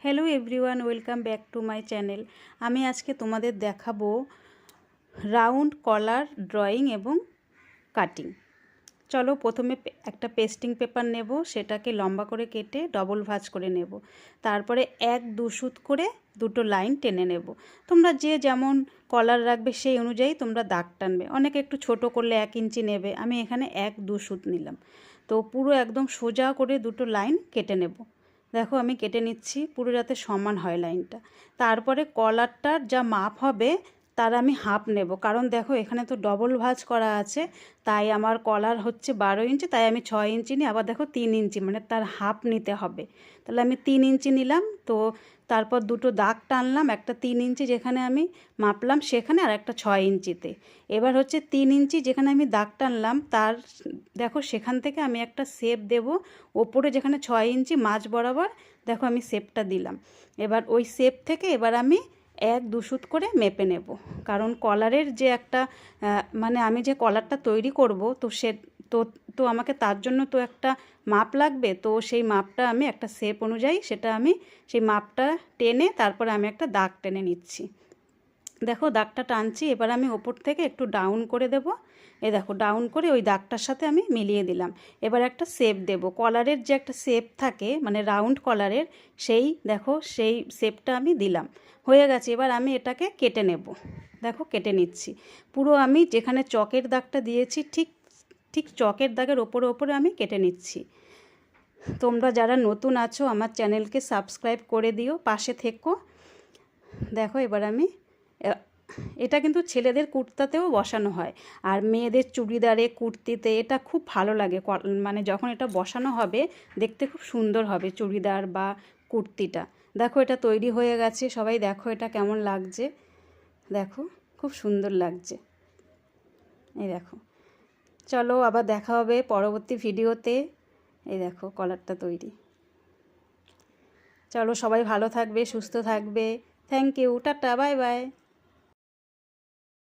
Hello everyone welcome back to my channel. আমি আজকে তোমাদের দেখাবো রাউন্ড কলার ড্রয়িং এবং কাটিং। চলো প্রথমে একটা পেস্টিং পেপার নেব, সেটাকে লম্বা করে কেটে ডবল ভাঁজ করে নেব। তারপরে 1-2 সুত করে দুটো লাইন টেনে নেব। তোমরা যে যেমন কলার রাখবে সেই অনুযায়ী তোমরা দাগ টানবে। অনেকে একটু ছোট করলে 1 ইঞ্চি নেবে, আমি এখানে 1-2 সুত নিলাম। তো পুরো একদম সোজা করে দুটো লাইন কেটে নেব। দেখো আমি কেটে নিচ্ছি পুরো যাতে সমান হয় লাইনটা। তারপরে কলারটার যা মাপ হবে তার আমি হাফ নেব, কারণ দেখো এখানে তো ডবল ভাঁজ করা আছে, তাই আমার কলার হচ্ছে 12 ইঞ্চি, তাই আমি 6 ইঞ্চি নিই। আবার দেখো 3 ইঞ্চি মানে তার হাফ নিতে হবে, তাহলে আমি 3 ইঞ্চি নিলাম। তো তারপর দুটো দাগ টানলাম, একটা 3 ইঞ্চি যেখানে আমি মাপলাম সেখানে, আর একটা 6 ইঞ্চিতে। এবার হচ্ছে 3 ইঞ্চি যেখানে আমি দাগ টানলাম তার দেখো সেখান থেকে আমি একটা শেপ দেব ওপরে, যেখানে 6 ইঞ্চি মাঝ বরাবর দেখো আমি শেপটা দিলাম। এবার ওই শেপ থেকে এবার আমি 1-2 সুত করে মেপে নেব, কারণ কলারের যে একটা মানে আমি যে কলারটা তৈরি করব তো সে তো তো আমাকে তার জন্য তো একটা মাপ লাগবে। তো সেই মাপটা আমি একটা শেপ অনুযায়ী সেটা আমি সেই মাপটা টেনে তারপরে আমি একটা দাগ টেনে নিচ্ছি। দেখো দাগটা টানছি, এবার আমি ওপর থেকে একটু ডাউন করে দেব। এ দেখো ডাউন করে ওই দাগটার সাথে আমি মিলিয়ে দিলাম। এবার একটা শেপ দেব, কলারের যে একটা শেপ থাকে মানে রাউন্ড কলারের, সেই দেখো সেই শেপটা আমি দিলাম। হয়ে গেছে, এবার আমি এটাকে কেটে নেব। দেখো কেটে নিচ্ছি পুরো, আমি যেখানে চকের দাগটা দিয়েছি ঠিক ঠিক চকের দাগের ওপরে আমি কেটে নিচ্ছি। তোমরা যারা নতুন আছো আমার চ্যানেলকে সাবস্ক্রাইব করে দিও, পাশে থেকো। দেখো এবার আমি এটা কিন্তু ছেলেদের কুর্তাতেও বসানো হয়, আর মেয়েদের চুড়িদারে কুর্তিতে এটা খুব ভালো লাগে। মানে যখন এটা বসানো হবে দেখতে খুব সুন্দর হবে চুড়িদার বা কুর্তিটা। দেখো এটা তৈরি হয়ে গেছে, সবাই দেখো এটা কেমন লাগছে। দেখো খুব সুন্দর লাগছে। এই দেখো, চলো আবার দেখা হবে পরবর্তী ভিডিওতে। এই দেখো কলারটা তৈরি। চলো সবাই ভালো থাকবে, সুস্থ থাকবে। থ্যাংক ইউ, টাটা, বাই বাই।